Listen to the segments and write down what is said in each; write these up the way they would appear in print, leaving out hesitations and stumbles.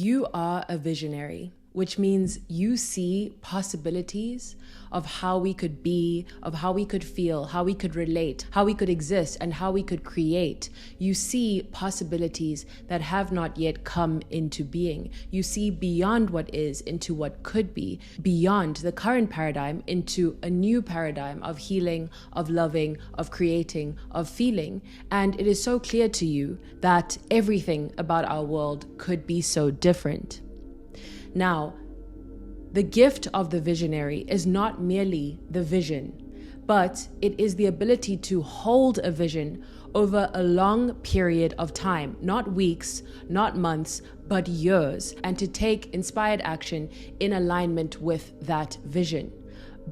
You are a visionary, which means you see possibilities of how we could be, of how we could feel, how we could relate, how we could exist, and how we could create. You see possibilities that have not yet come into being. You see beyond what is into what could be, beyond the current paradigm into a new paradigm of healing, of loving, of creating, of feeling. And it is so clear to you that everything about our world could be so different. Now, the gift of the visionary is not merely the vision, but it is the ability to hold a vision over a long period of time, not weeks, not months, but years, and to take inspired action in alignment with that vision.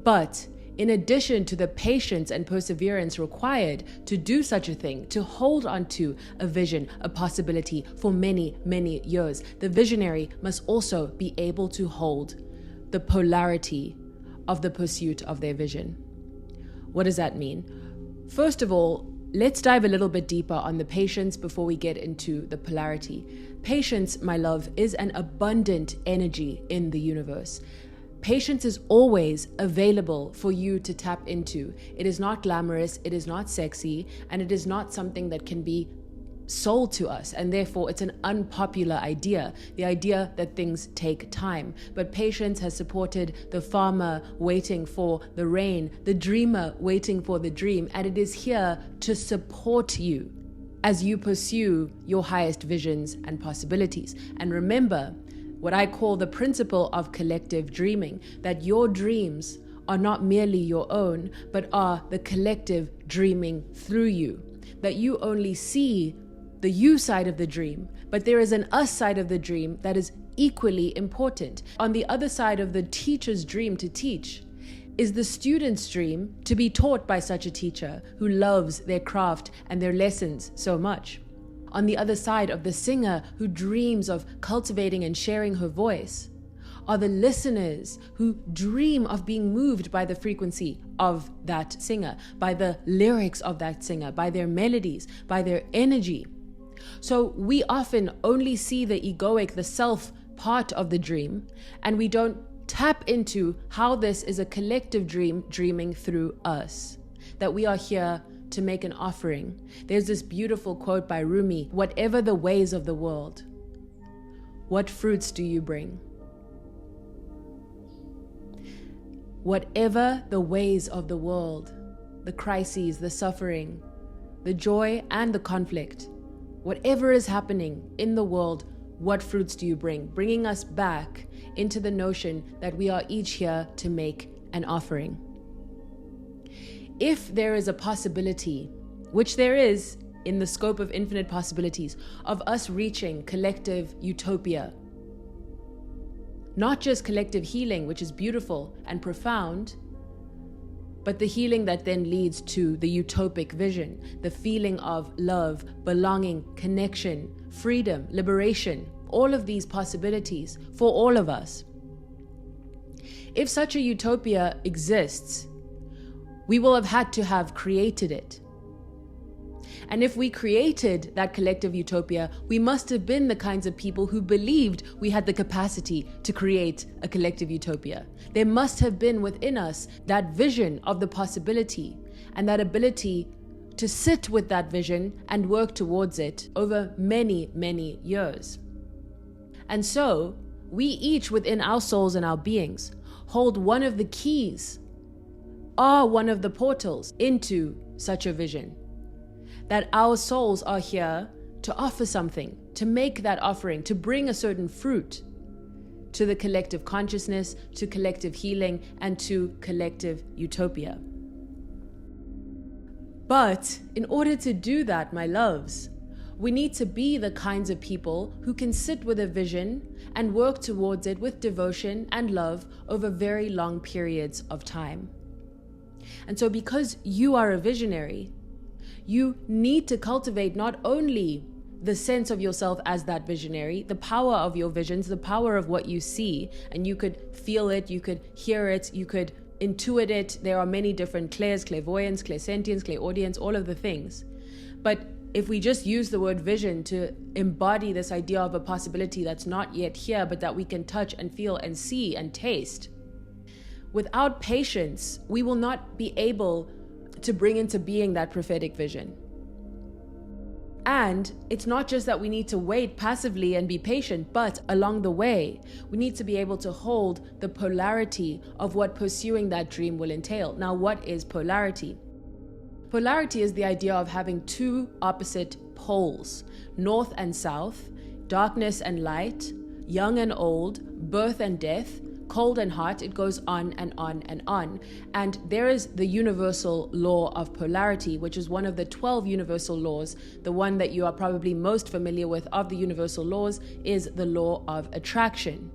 But in addition to the patience and perseverance required to do such a thing, to hold on to a vision, a possibility for many, many years, the visionary must also be able to hold the polarity of the pursuit of their vision. What does that mean? First of all, let's dive a little bit deeper on the patience before we get into the polarity. Patience, my love, is an abundant energy in the universe. Patience is always available for you to tap into. It is not glamorous, it is not sexy, and it is not something that can be sold to us, and therefore it's an unpopular idea, the idea that things take time. But patience has supported the farmer waiting for the rain, the dreamer waiting for the dream, and it is here to support you as you pursue your highest visions and possibilities. And remember what I call the principle of collective dreaming, that your dreams are not merely your own, but are the collective dreaming through you, that you only see the you side of the dream, but there is an us side of the dream that is equally important. On the other side of the teacher's dream to teach is the student's dream to be taught by such a teacher who loves their craft and their lessons so much. On the other side of the singer who dreams of cultivating and sharing her voice are the listeners who dream of being moved by the frequency of that singer, by the lyrics of that singer, by their melodies, by their energy. So we often only see the egoic, the self part of the dream, and we don't tap into how this is a collective dream dreaming through us, that we are here to make an offering. There's this beautiful quote by Rumi: "Whatever the ways of the world, what fruits do you bring?" Whatever the ways of the world, the crises, the suffering, the joy and the conflict, whatever is happening in the world, what fruits do you bring? Bringing us back into the notion that we are each here to make an offering. If there is a possibility, which there is in the scope of infinite possibilities, of us reaching collective utopia, not just collective healing, which is beautiful and profound, but the healing that then leads to the utopic vision, the feeling of love, belonging, connection, freedom, liberation, all of these possibilities for all of us. If such a utopia exists, we will have had to have created it. And if we created that collective utopia, we must have been the kinds of people who believed we had the capacity to create a collective utopia. There must have been within us that vision of the possibility and that ability to sit with that vision and work towards it over many, many years. And so, we each within our souls and our beings hold one of the keys, are one of the portals into such a vision. That our souls are here to offer something, to make that offering, to bring a certain fruit to the collective consciousness, to collective healing, and to collective utopia. But in order to do that, my loves, we need to be the kinds of people who can sit with a vision and work towards it with devotion and love over very long periods of time. And so because you are a visionary, you need to cultivate not only the sense of yourself as that visionary, the power of your visions, the power of what you see, and you could feel it, you could hear it, you could intuit it. There are many different clairs, clairvoyance, clairsentience, clairaudience, all of the things. But if we just use the word vision to embody this idea of a possibility that's not yet here, but that we can touch and feel and see and taste, without patience, we will not be able to bring into being that prophetic vision. And it's not just that we need to wait passively and be patient, but along the way, we need to be able to hold the polarity of what pursuing that dream will entail. Now, what is polarity? Polarity is the idea of having two opposite poles, north and south, darkness and light, young and old, birth and death, cold and hot. It goes on and on and on. And there is the Universal Law of Polarity, which is one of the 12 universal laws. The one that you are probably most familiar with of the universal laws is the law of attraction,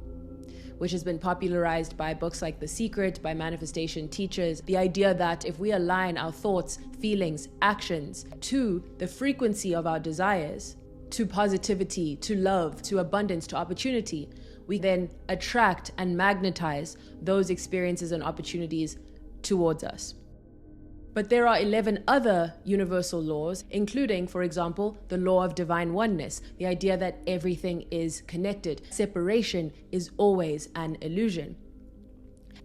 which has been popularized by books like The Secret, by manifestation teachers. The idea that if we align our thoughts, feelings, actions to the frequency of our desires, to positivity, to love, to abundance, to opportunity, we then attract and magnetize those experiences and opportunities towards us. But there are 11 other universal laws, including, for example, the law of divine oneness, the idea that everything is connected. Separation is always an illusion.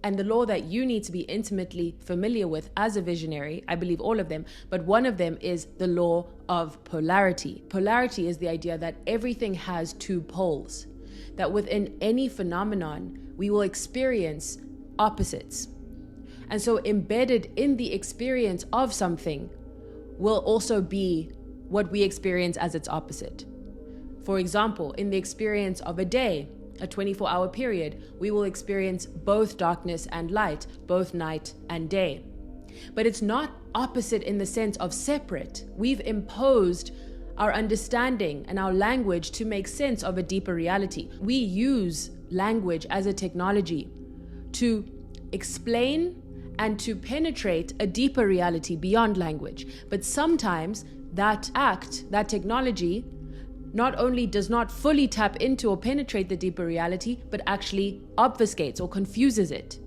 And the law that you need to be intimately familiar with as a visionary, I believe all of them, but one of them is the law of polarity. Polarity is the idea that everything has two poles, that within any phenomenon, we will experience opposites. And so embedded in the experience of something will also be what we experience as its opposite. For example, in the experience of a day, a 24-hour period, we will experience both darkness and light, both night and day. But it's not opposite in the sense of separate. We've imposed our understanding and our language to make sense of a deeper reality. We use language as a technology to explain and to penetrate a deeper reality beyond language. But sometimes that act, that technology, not only does not fully tap into or penetrate the deeper reality, but actually obfuscates or confuses it.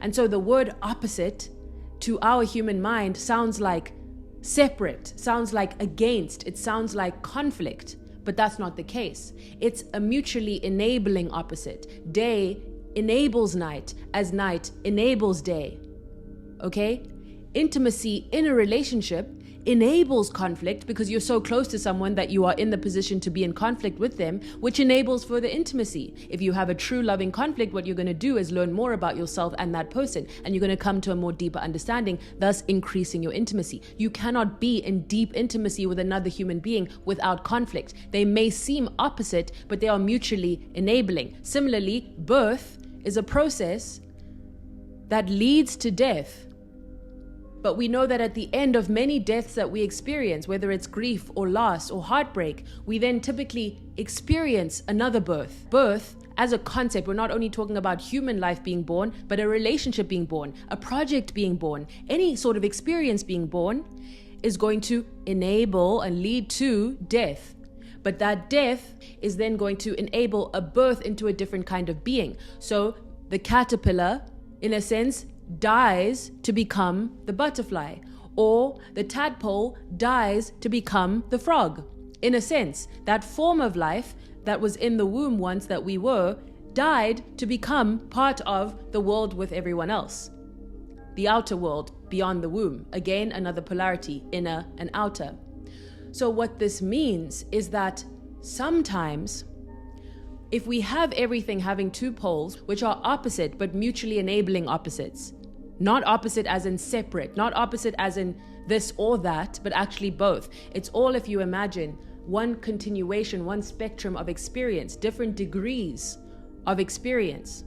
And so the word opposite to our human mind sounds like separate, sounds like against, it sounds like conflict, but that's not the case. It's a mutually enabling opposite. Day enables night as night enables day. Okay? Intimacy in a relationship enables conflict because you're so close to someone that you are in the position to be in conflict with them, which enables further intimacy. If you have a true loving conflict, what you're going to do is learn more about yourself and that person, and you're going to come to a more deeper understanding, thus increasing your intimacy. You cannot be in deep intimacy with another human being without conflict. They may seem opposite, but they are mutually enabling. Similarly, birth is a process that leads to death. But we know that at the end of many deaths that we experience, whether it's grief or loss or heartbreak, we then typically experience another birth. Birth, as a concept, we're not only talking about human life being born, but a relationship being born, a project being born, any sort of experience being born is going to enable and lead to death. But that death is then going to enable a birth into a different kind of being. So the caterpillar, in a sense, dies to become the butterfly, or the tadpole dies to become the frog. In a sense, that form of life that was in the womb once that we were, died to become part of the world with everyone else. The outer world beyond the womb. Again, another polarity, inner and outer. So what this means is that sometimes if we have everything having two poles, which are opposite but mutually enabling opposites, not opposite as in separate, not opposite as in this or that, but actually both. It's all, if you imagine, one continuation, one spectrum of experience, different degrees of experience.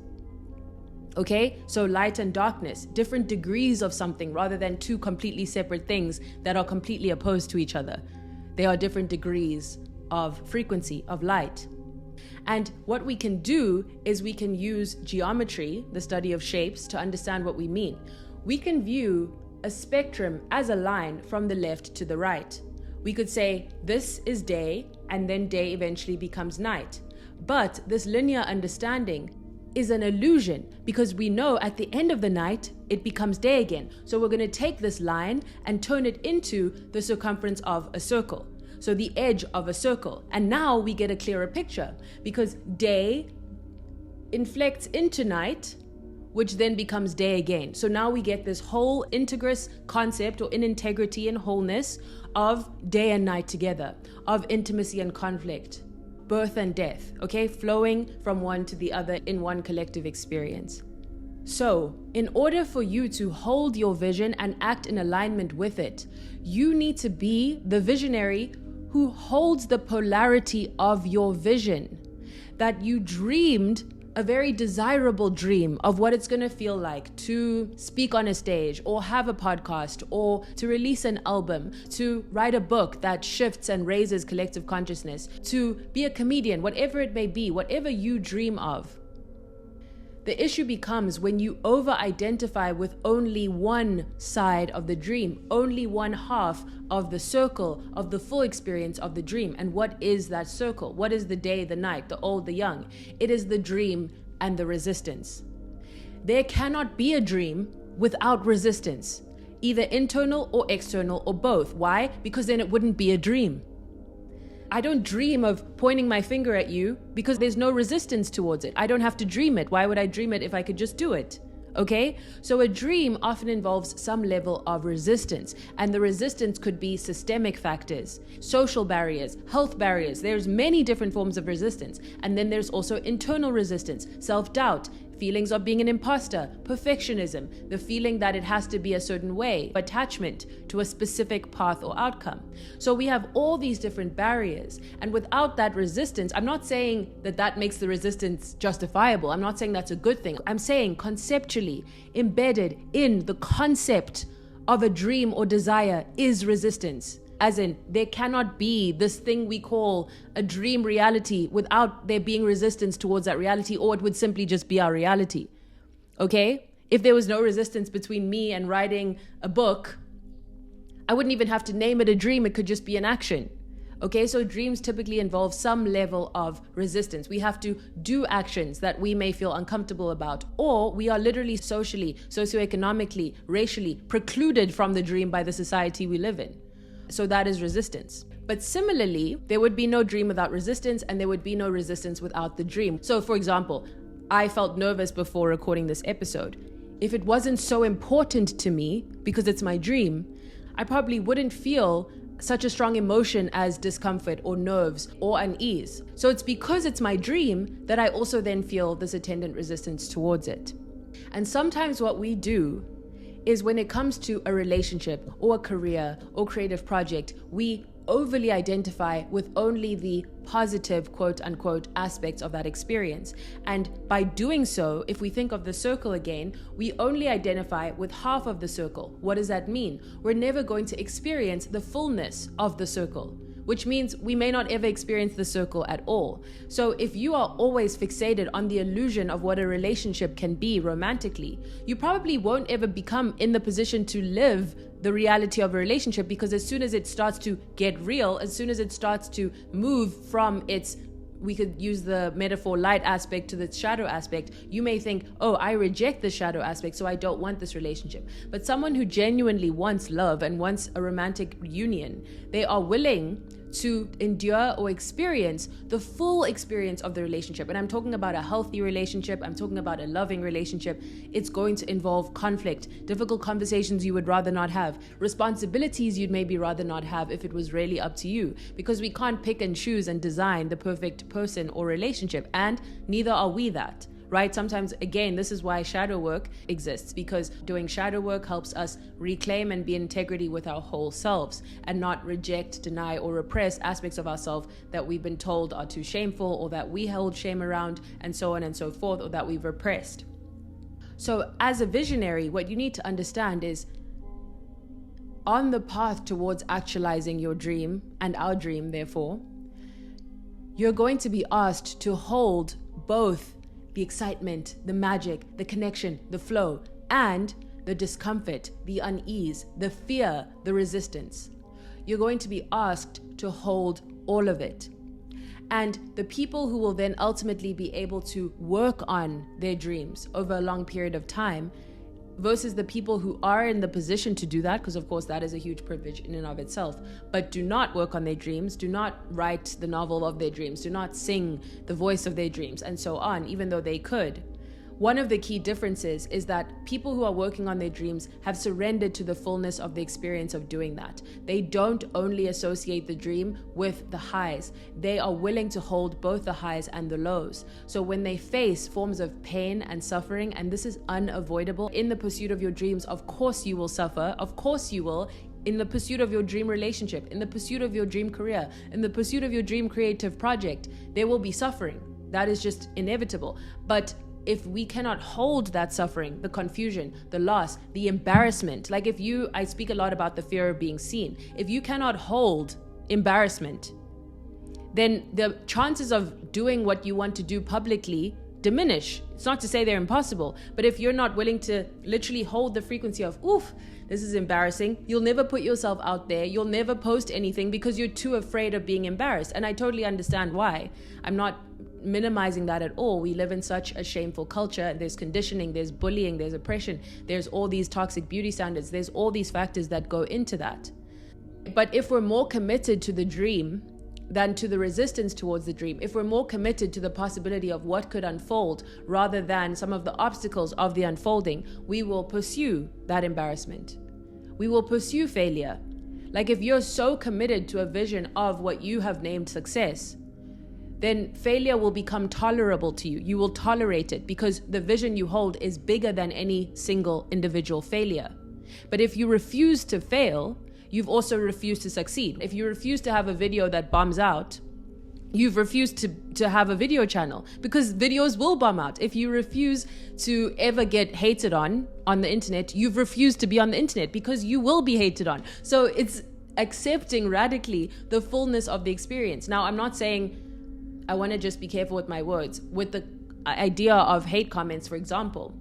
Okay, so light and darkness, different degrees of something rather than two completely separate things that are completely opposed to each other. They are different degrees of frequency, of light. And what we can do is we can use geometry, the study of shapes, to understand what we mean. We can view a spectrum as a line from the left to the right. We could say this is day, and then day eventually becomes night. But this linear understanding is an illusion because we know at the end of the night, it becomes day again. So we're going to take this line and turn it into the circumference of a circle. So the edge of a circle. And now we get a clearer picture because day inflects into night, which then becomes day again. So now we get this whole integrous concept or in integrity and wholeness of day and night together, of intimacy and conflict, birth and death, okay? Flowing from one to the other in one collective experience. So, in order for you to hold your vision and act in alignment with it, you need to be the visionary who holds the polarity of your vision. That you dreamed a very desirable dream of what it's going to feel like to speak on a stage or have a podcast or to release an album, to write a book that shifts and raises collective consciousness, to be a comedian, whatever it may be, whatever you dream of. The issue becomes when you over-identify with only one side of the dream, only one half of the circle of the full experience of the dream. And what is that circle? What is the day, the night, the old, the young? It is the dream and the resistance. There cannot be a dream without resistance, either internal or external or both. Why? Because then it wouldn't be a dream. I don't dream of pointing my finger at you because there's no resistance towards it. I don't have to dream it. Why would I dream it if I could just do it? Okay? So a dream often involves some level of resistance, and the resistance could be systemic factors, social barriers, health barriers. There's many different forms of resistance. And then there's also internal resistance, self-doubt, feelings of being an imposter, perfectionism, the feeling that it has to be a certain way, attachment to a specific path or outcome. So we have all these different barriers. And without that resistance, I'm not saying that that makes the resistance justifiable. I'm not saying that's a good thing. I'm saying conceptually, embedded in the concept of a dream or desire is resistance. As in, there cannot be this thing we call a dream reality without there being resistance towards that reality, or it would simply just be our reality. Okay? If there was no resistance between me and writing a book, I wouldn't even have to name it a dream. It could just be an action. Okay? So dreams typically involve some level of resistance. We have to do actions that we may feel uncomfortable about, or we are literally socially, socioeconomically, racially precluded from the dream by the society we live in. So that is resistance. But similarly, there would be no dream without resistance, and there would be no resistance without the dream. So for example, I felt nervous before recording this episode. If it wasn't so important to me, because it's my dream, I probably wouldn't feel such a strong emotion as discomfort or nerves or unease. So it's because it's my dream that I also then feel this attendant resistance towards it. And sometimes what we do is when it comes to a relationship or a career or creative project, we overly identify with only the positive, quote unquote, aspects of that experience. And by doing so, if we think of the circle again, we only identify with half of the circle. What does that mean? We're never going to experience the fullness of the circle, which means we may not ever experience the circle at all. So if you are always fixated on the illusion of what a relationship can be romantically, you probably won't ever become in the position to live the reality of a relationship, because as soon as it starts to get real, as soon as it starts to move from its, we could use the metaphor, light aspect to the shadow aspect, you may think, oh, I reject the shadow aspect, so I don't want this relationship. But someone who genuinely wants love and wants a romantic union, they are willing to endure or experience the full experience of the relationship. And I'm talking about a healthy relationship. I'm talking about a loving relationship. It's going to involve conflict, difficult conversations you would rather not have, responsibilities you'd maybe rather not have if it was really up to you, because we can't pick and choose and design the perfect person or relationship, and neither are we that. Right? Sometimes, again, this is why shadow work exists, because doing shadow work helps us reclaim and be in integrity with our whole selves and not reject, deny, or repress aspects of ourselves that we've been told are too shameful, or that we hold shame around, and so on and so forth, or that we've repressed. So as a visionary, what you need to understand is, on the path towards actualizing your dream, and our dream, therefore, you're going to be asked to hold both the excitement, the magic, the connection, the flow, and the discomfort, the unease, the fear, the resistance. You're going to be asked to hold all of it. And the people who will then ultimately be able to work on their dreams over a long period of time versus the people who are in the position to do that, because of course that is a huge privilege in and of itself, but do not work on their dreams, do not write the novel of their dreams, do not sing the voice of their dreams, and so on, even though they could. One of the key differences is that people who are working on their dreams have surrendered to the fullness of the experience of doing that. They don't only associate the dream with the highs. They are willing to hold both the highs and the lows. So when they face forms of pain and suffering, and this is unavoidable in the pursuit of your dreams, of course you will suffer, of course you will, in the pursuit of your dream relationship, in the pursuit of your dream career, in the pursuit of your dream creative project, there will be suffering. That is just inevitable. But if we cannot hold that suffering, the confusion, the loss, the embarrassment, like I speak a lot about the fear of being seen. If you cannot hold embarrassment, then the chances of doing what you want to do publicly diminish. It's not to say they're impossible, but if you're not willing to literally hold the frequency of, oof, this is embarrassing, you'll never put yourself out there. You'll never post anything because you're too afraid of being embarrassed. And I totally understand why. I'm not minimizing that at all. We live in such a shameful culture. There's conditioning, there's bullying, there's oppression, there's all these toxic beauty standards, there's all these factors that go into that. But if we're more committed to the dream than to the resistance towards the dream, if we're more committed to the possibility of what could unfold rather than some of the obstacles of the unfolding, we will pursue that embarrassment. We will pursue failure. Like if you're so committed to a vision of what you have named success, then failure will become tolerable to you. You will tolerate it because the vision you hold is bigger than any single individual failure. But if you refuse to fail, you've also refused to succeed. If you refuse to have a video that bombs out, you've refused to have a video channel, because videos will bomb out. If you refuse to ever get hated on the internet, you've refused to be on the internet because you will be hated on. So it's accepting radically the fullness of the experience. Now, I'm not saying, I want to just be careful with my words. With the idea of hate comments, for example,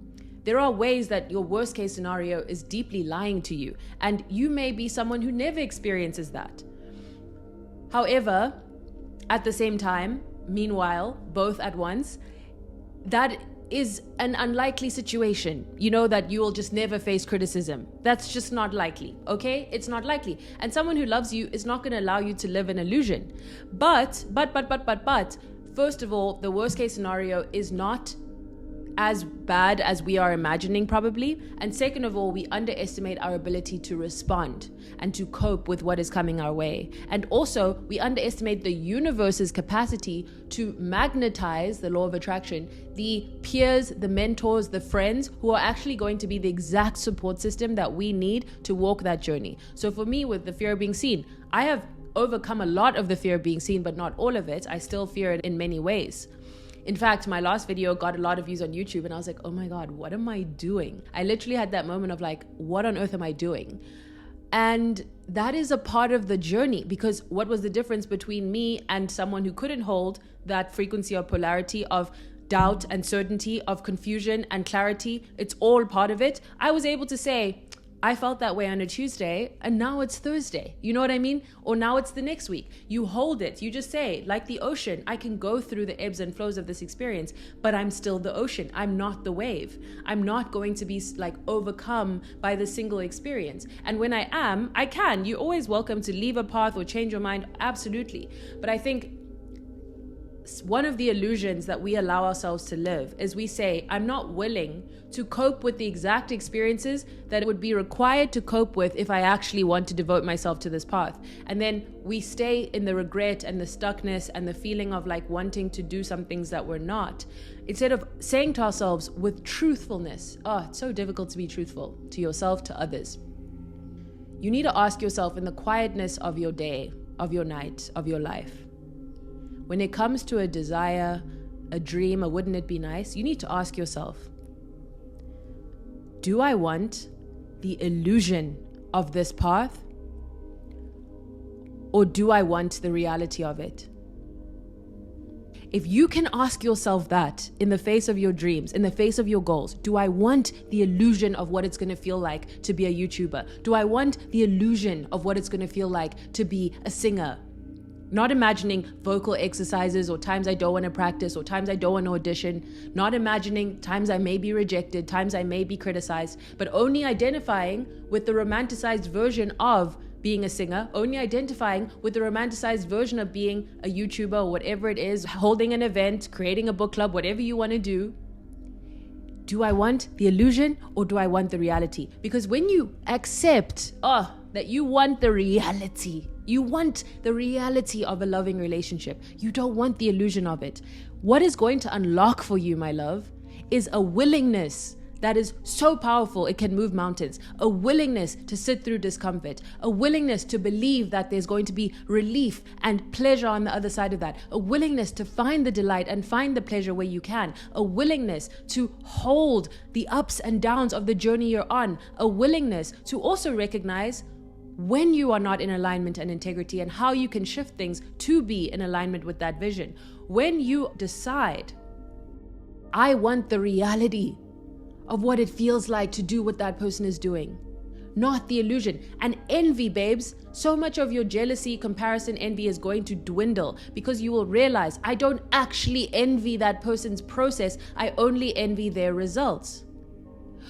there are ways that your worst case scenario is deeply lying to you, and you may be someone who never experiences that. However, at the same time, meanwhile, both at once, that is an unlikely situation. You know that you will just never face criticism. That's just not likely, okay? It's not likely. And someone who loves you is not going to allow you to live an illusion. But, first of all, the worst case scenario is not as bad as we are imagining, probably. And second of all, we underestimate our ability to respond and to cope with what is coming our way. And also, we underestimate the universe's capacity to magnetize, the law of attraction, the peers, the mentors, the friends who are actually going to be the exact support system that we need to walk that journey. So for me, with the fear of being seen, I have overcome a lot of the fear of being seen, but not all of it. I still fear it in many ways. In fact, my last video got a lot of views on YouTube and I was like, oh my God, what am I doing? I literally had that moment of like, what on earth am I doing? And that is a part of the journey, because what was the difference between me and someone who couldn't hold that frequency of polarity, of doubt and certainty, of confusion and clarity? It's all part of it. I was able to say, I felt that way on a Tuesday and now it's Thursday. You know what I mean? Or now it's the next week. You hold it. You just say, like the ocean, I can go through the ebbs and flows of this experience, but I'm still the ocean. I'm not the wave. I'm not going to be like overcome by the single experience. And when I am, I can. You're always welcome to leave a path or change your mind. Absolutely. But I think one of the illusions that we allow ourselves to live is we say, I'm not willing to cope with the exact experiences that would be required to cope with if I actually want to devote myself to this path. And then we stay in the regret and the stuckness and the feeling of like wanting to do some things that we're not, instead of saying to ourselves with truthfulness, it's so difficult to be truthful to yourself, to others. You need to ask yourself in the quietness of your day, of your night, of your life, when it comes to a desire, a dream, a wouldn't it be nice, you need to ask yourself, do I want the illusion of this path, or do I want the reality of it? If you can ask yourself that in the face of your dreams, in the face of your goals, do I want the illusion of what it's going to feel like to be a YouTuber? Do I want the illusion of what it's going to feel like to be a singer? Not imagining vocal exercises or times I don't want to practice or times I don't want to audition. Not imagining times I may be rejected, times I may be criticized, but only identifying with the romanticized version of being a singer, only identifying with the romanticized version of being a YouTuber or whatever it is, holding an event, creating a book club, whatever you want to do. Do I want the illusion or do I want the reality? Because when you accept that you want the reality, you want the reality of a loving relationship, you don't want the illusion of it. What is going to unlock for you, my love, is a willingness that is so powerful it can move mountains. A willingness to sit through discomfort. A willingness to believe that there's going to be relief and pleasure on the other side of that. A willingness to find the delight and find the pleasure where you can. A willingness to hold the ups and downs of the journey you're on. A willingness to also recognize when you are not in alignment and integrity and how you can shift things to be in alignment with that vision. When you decide, I want the reality of what it feels like to do what that person is doing, not the illusion. And envy, babes, so much of your jealousy, comparison, envy is going to dwindle because you will realize, I don't actually envy that person's process, I only envy their results.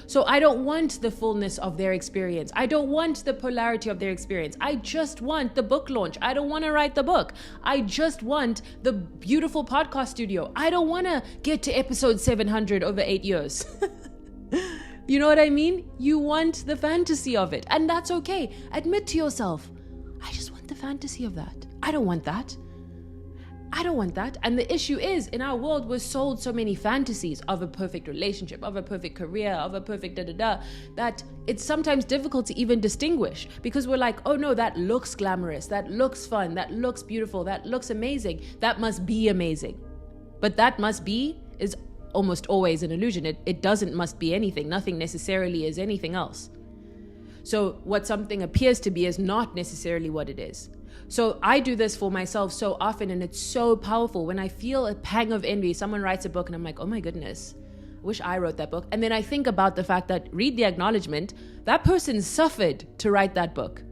So I don't want the fullness of their experience. I don't want the polarity of their experience. I just want the book launch. I don't want to write the book. I just want the beautiful podcast studio. I don't want to get to episode 700 over 8 years. You know what I mean? You want the fantasy of it, and that's okay. Admit to yourself, I just want the fantasy of that. I don't want that. I don't want that. And the issue is, in our world, we're sold so many fantasies of a perfect relationship, of a perfect career, of a perfect that it's sometimes difficult to even distinguish because we're like, oh no, that looks glamorous, that looks fun, that looks beautiful, that looks amazing, that must be amazing. But that must be is almost always an illusion. It doesn't must be anything. Nothing necessarily is anything else. So what something appears to be is not necessarily what it is. So I do this for myself so often, and it's so powerful. When I feel a pang of envy, someone writes a book and I'm like, oh my goodness, I wish I wrote that book. And then I think about the fact that, read the acknowledgement, that person suffered to write that book.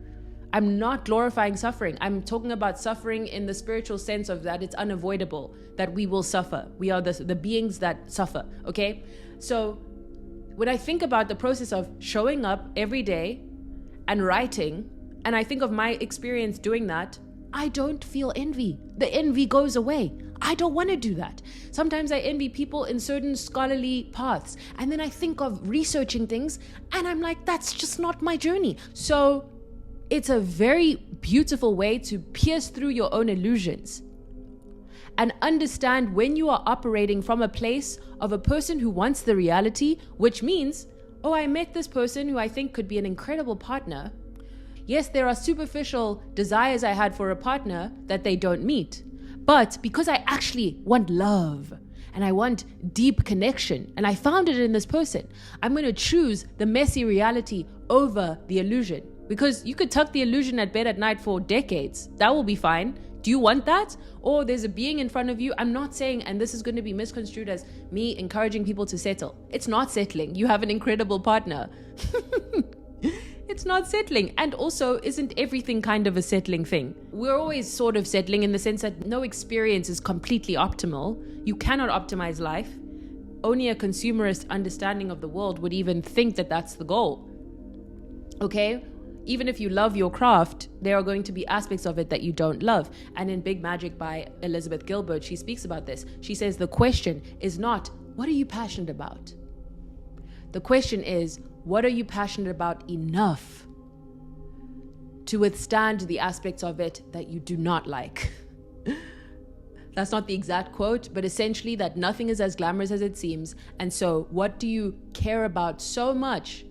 I'm not glorifying suffering. I'm talking about suffering in the spiritual sense of that it's unavoidable, that we will suffer. We are the beings that suffer, okay? So when I think about the process of showing up every day and writing, and I think of my experience doing that, I don't feel envy. The envy goes away. I don't want to do that. Sometimes I envy people in certain scholarly paths, and then I think of researching things, and I'm like, that's just not my journey. So it's a very beautiful way to pierce through your own illusions and understand when you are operating from a place of a person who wants the reality, which means, oh, I met this person who I think could be an incredible partner. Yes, there are superficial desires I had for a partner that they don't meet. But because I actually want love and I want deep connection and I found it in this person, I'm going to choose the messy reality over the illusion. Because you could tuck the illusion at bed at night for decades. That will be fine. Do you want that? Or there's a being in front of you. I'm not saying, and this is going to be misconstrued as me encouraging people to settle. It's not settling. You have an incredible partner. It's not settling. And also, isn't everything kind of a settling thing? We're always sort of settling in the sense that no experience is completely optimal. You cannot optimize life. Only a consumerist understanding of the world would even think that that's the goal. Okay? Even if you love your craft, there are going to be aspects of it that you don't love. And in Big Magic by Elizabeth Gilbert, she speaks about this. She says the question is not, what are you passionate about? The question is, what are you passionate about enough to withstand the aspects of it that you do not like? That's not the exact quote, but essentially that nothing is as glamorous as it seems. And so what do you care about so much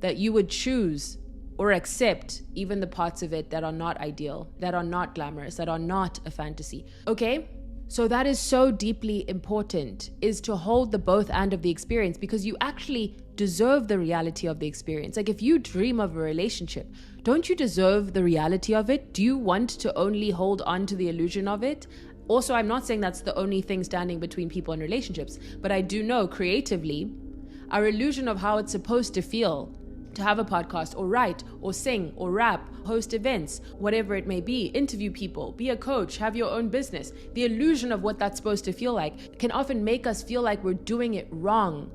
that you would choose or accept even the parts of it that are not ideal, that are not glamorous, that are not a fantasy? Okay? So that is so deeply important, is to hold the both and of the experience, because you actually deserve the reality of the experience. Like if you dream of a relationship, don't you deserve the reality of it? Do you want to only hold on to the illusion of it? Also, I'm not saying that's the only thing standing between people and relationships, but I do know creatively, our illusion of how it's supposed to feel to have a podcast or write or sing or rap, host events, whatever it may be, interview people, be a coach, have your own business. The illusion of what that's supposed to feel like can often make us feel like we're doing it wrong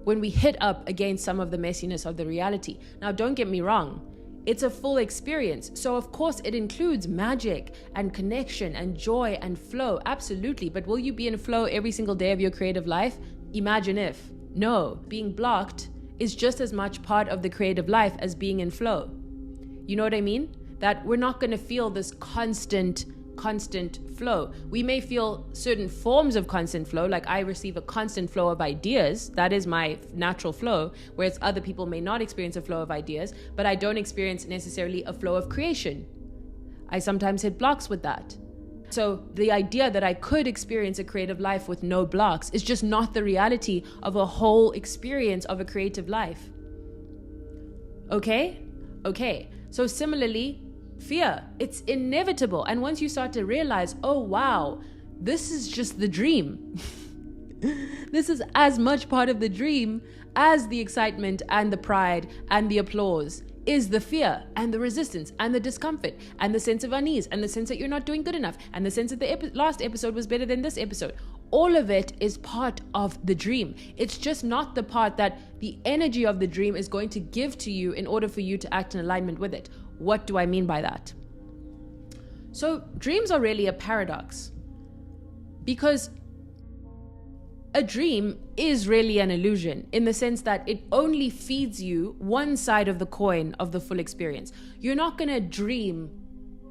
when we hit up against some of the messiness of the reality. Now, don't get me wrong. It's a full experience. So of course it includes magic and connection and joy and flow. Absolutely. But will you be in flow every single day of your creative life? Imagine if. No. Being blocked is just as much part of the creative life as being in flow. You know what I mean? That we're not going to feel this constant flow. We may feel certain forms of constant flow, like I receive a constant flow of ideas. That is my natural flow, whereas other people may not experience a flow of ideas, but I don't experience necessarily a flow of creation. I sometimes hit blocks with that. So the idea that I could experience a creative life with no blocks is just not the reality of a whole experience of a creative life. Okay? So similarly, fear, it's inevitable. And once you start to realize, oh wow, this is just the dream. This is as much part of the dream as the excitement and the pride and the applause is the fear and the resistance and the discomfort and the sense of unease and the sense that you're not doing good enough and the sense that the last episode was better than this episode. All of it is part of the dream. It's just not the part that the energy of the dream is going to give to you in order for you to act in alignment with it. What do I mean by that? So dreams are really a paradox, because a dream is really an illusion in the sense that it only feeds you one side of the coin of the full experience. You're not going to dream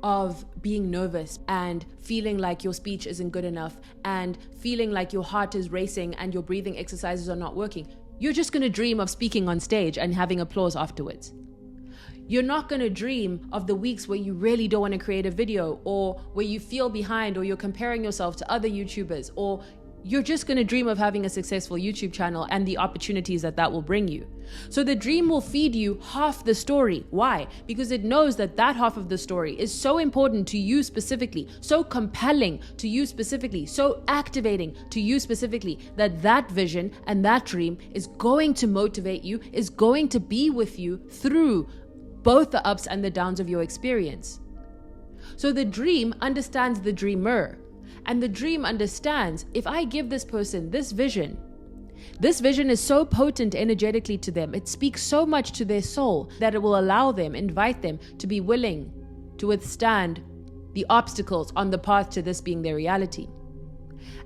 of being nervous and feeling like your speech isn't good enough and feeling like your heart is racing and your breathing exercises are not working. You're just going to dream of speaking on stage and having applause afterwards. You're not going to dream of the weeks where you really don't want to create a video, or where you feel behind, or you're comparing yourself to other YouTubers, or you're just going to dream of having a successful YouTube channel and the opportunities that that will bring you. So the dream will feed you half the story. Why? Because it knows that that half of the story is so important to you specifically, so compelling to you specifically, so activating to you specifically, that that vision and that dream is going to motivate you, is going to be with you through both the ups and the downs of your experience. So the dream understands the dreamer. And the dream understands, if I give this person this vision is so potent energetically to them, it speaks so much to their soul that it will allow them, invite them to be willing to withstand the obstacles on the path to this being their reality.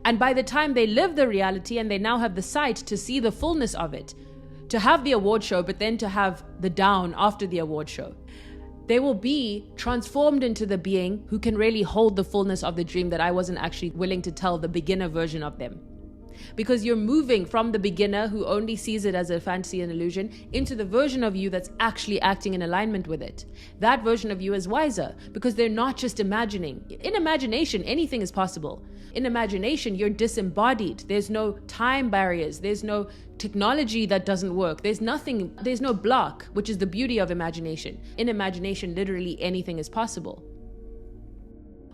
And by the time they live the reality and they now have the sight to see the fullness of it, to have the award show, but then to have the down after the award show, they will be transformed into the being who can really hold the fullness of the dream that I wasn't actually willing to tell the beginner version of them. Because you're moving from the beginner who only sees it as a fantasy and illusion into the version of you that's actually acting in alignment with it. That version of you is wiser because they're not just imagining. In imagination, anything is possible. In imagination, you're disembodied. There's no time barriers. There's no technology that doesn't work. There's nothing, there's no block, which is the beauty of imagination. In imagination, literally anything is possible.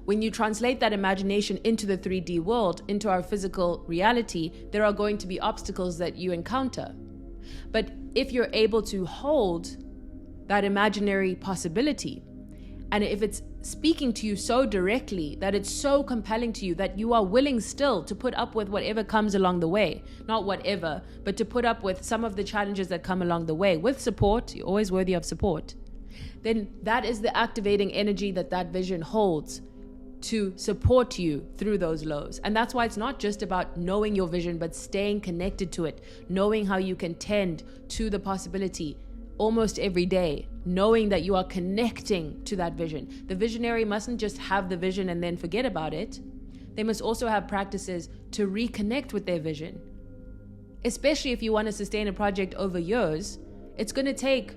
When you translate that imagination into the 3D world, into our physical reality, there are going to be obstacles that you encounter. But if you're able to hold that imaginary possibility, and if it's speaking to you so directly that it's so compelling to you that you are willing still to put up with whatever comes along the way, not whatever, but to put up with some of the challenges that come along the way with support, you're always worthy of support, then that is the activating energy that that vision holds to support you through those lows. And that's why it's not just about knowing your vision, but staying connected to it, knowing how you can tend to the possibility almost every day, knowing that you are connecting to that vision. The visionary mustn't just have the vision and then forget about it. They must also have practices to reconnect with their vision. Especially if you want to sustain a project over years, it's going to take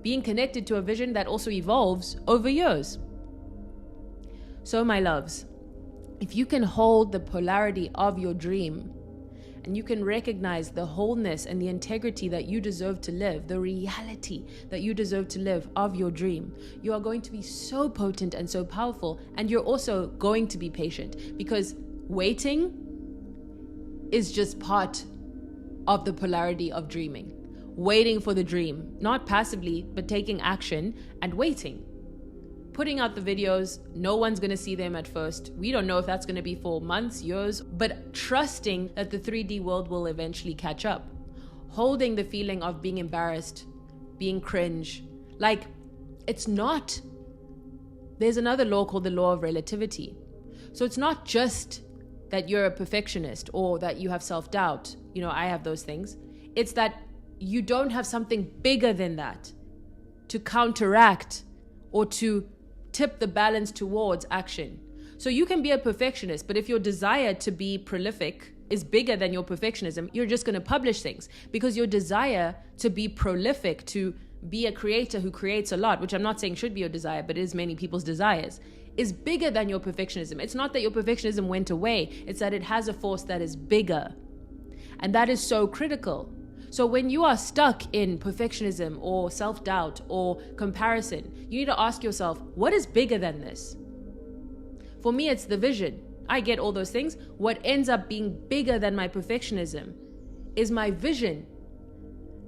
being connected to a vision that also evolves over years. So my loves, if you can hold the polarity of your dream, and you can recognize the wholeness and the integrity that you deserve to live, the reality that you deserve to live of your dream, you are going to be so potent and so powerful. And you're also going to be patient, because waiting is just part of the polarity of dreaming. waiting for the dream, not passively, but taking action and waiting. Putting out the videos, no one's gonna see them at first. We don't know if that's gonna be for months, years, but trusting that the 3D world will eventually catch up. Holding the feeling of being embarrassed, being cringe. Like, it's not. There's another law called the law of relativity. So it's not just that you're a perfectionist or that you have self-doubt. You know, I have those things. It's that you don't have something bigger than that to counteract or to tip the balance towards action. So you can be a perfectionist, but if your desire to be prolific is bigger than your perfectionism, you're just going to publish things, because your desire to be prolific, to be a creator who creates a lot, which I'm not saying should be your desire, but it is many people's desires, is bigger than your perfectionism. It's not that your perfectionism went away, it's that it has a force that is bigger. And that is so critical. So when you are stuck in perfectionism or self-doubt or comparison, you need to ask yourself, what is bigger than this? For me, it's the vision. I get all those things. What ends up being bigger than my perfectionism is my vision.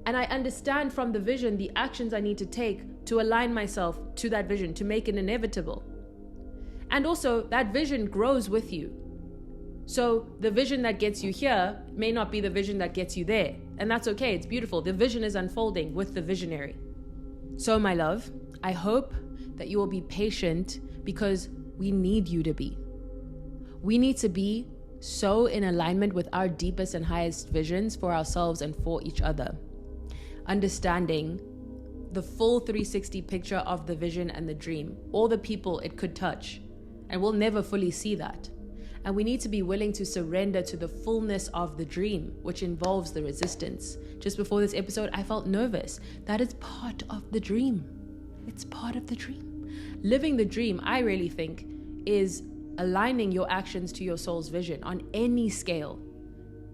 And I understand from the vision the actions I need to take to align myself to that vision, to make it inevitable. And also, that vision grows with you. So the vision that gets you here may not be the vision that gets you there. And that's okay, it's beautiful. The vision is unfolding with the visionary. So my love, I hope that you will be patient, because we need you to be. We need to be so in alignment with our deepest and highest visions for ourselves and for each other. Understanding the full 360 picture of the vision and the dream, all the people it could touch, and we'll never fully see that. And we need to be willing to surrender to the fullness of the dream, which involves the resistance. Just before this episode, I felt nervous. That is part of the dream. It's part of the dream. Living the dream, I really think, is aligning your actions to your soul's vision on any scale.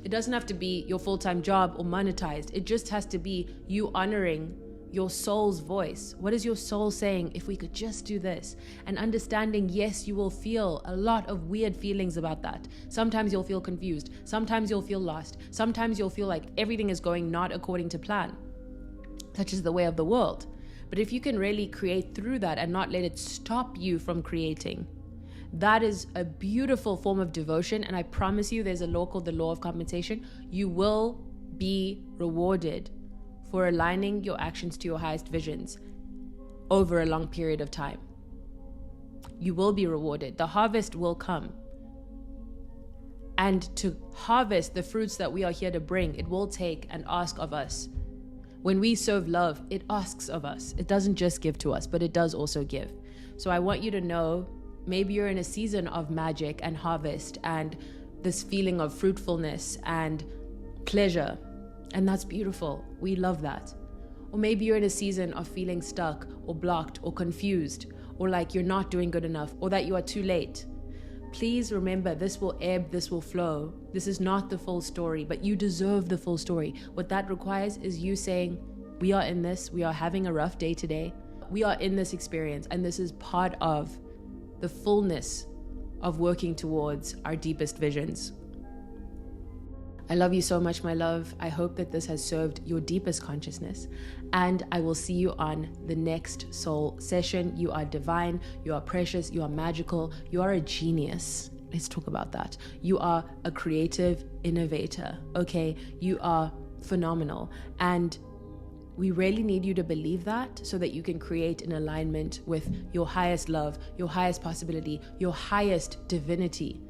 It doesn't have to be your full-time job or monetized. It just has to be you honoring your soul's voice. What is your soul saying? If we could just do this, and understanding, yes, you will feel a lot of weird feelings about that. Sometimes you'll feel confused. Sometimes you'll feel lost. Sometimes you'll feel like everything is going not according to plan. Such is the way of the world. But if you can really create through that and not let it stop you from creating, that is a beautiful form of devotion. And I promise you, there's a law called the law of compensation. You will be rewarded for aligning your actions to your highest visions over a long period of time. You will be rewarded. The harvest will come. And to harvest the fruits that we are here to bring, it will take an ask of us. When we serve love, it asks of us. It doesn't just give to us, but it does also give. So I want you to know, maybe you're in a season of magic and harvest and this feeling of fruitfulness and pleasure. And that's beautiful. We love that. Or maybe you're in a season of feeling stuck or blocked or confused, or like you're not doing good enough, or that you are too late. Please remember, this will ebb, this will flow. This is not the full story, but you deserve the full story. What that requires is you saying, we are in this, we are having a rough day today. We are in this experience, and this is part of the fullness of working towards our deepest visions. I love you so much, my love. I hope that this has served your deepest consciousness, and I will see you on the next soul session. You are divine, you are precious, you are magical, you are a genius. Let's talk about that. You are a creative innovator, okay? You are phenomenal, and we really need you to believe that so that you can create an alignment with your highest love, your highest possibility, your highest divinity.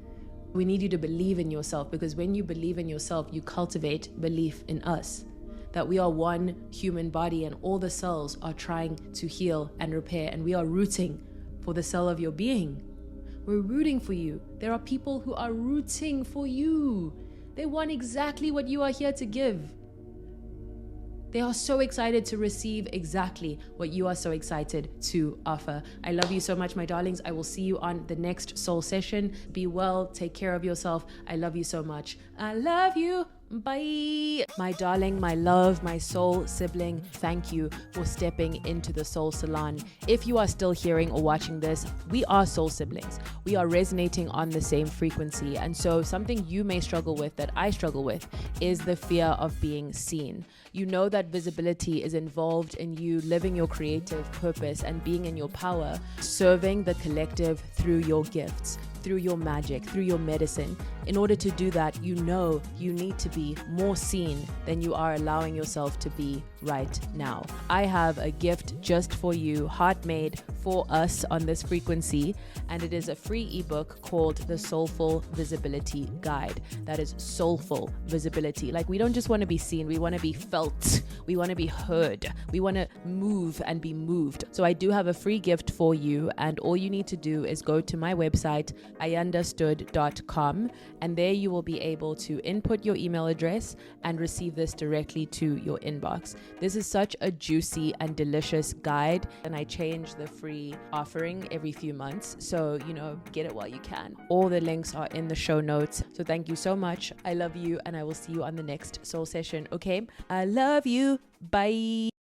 We need you to believe in yourself, because when you believe in yourself, you cultivate belief in us, that we are one human body and all the cells are trying to heal and repair, and we are rooting for the cell of your being. We're rooting for you. There are people who are rooting for you. They want exactly what you are here to give. They are so excited to receive exactly what you are so excited to offer. I love you so much, my darlings. I will see you on the next soul session. Be well, take care of yourself. I love you so much. I love you. Bye. My darling, my love, my soul sibling, thank you for stepping into the Soul Salon. If you are still hearing or watching this, we are soul siblings. We are resonating on the same frequency. And so something you may struggle with, that I struggle with, is the fear of being seen. You know that visibility is involved in you living your creative purpose and being in your power, serving the collective through your gifts, through your magic, through your medicine. In order to do that, you know you need to be more seen than you are allowing yourself to be right now. I have a gift just for you, heart-made for us on this frequency, and it is a free ebook called the Soulful Visibility Guide. That is Soulful Visibility. Like, we don't just want to be seen, we want to be felt, we want to be heard, we want to move and be moved. So I do have a free gift for you, and all you need to do is go to my website, ayandastood.com, and there you will be able to input your email address and receive this directly to your inbox. This is such a juicy and delicious guide, and I change the free offering every few months, so get it while you can. All the links are in the show notes. So thank you so much. I love you, and I will see you on the next soul session. Okay, I love you. Bye.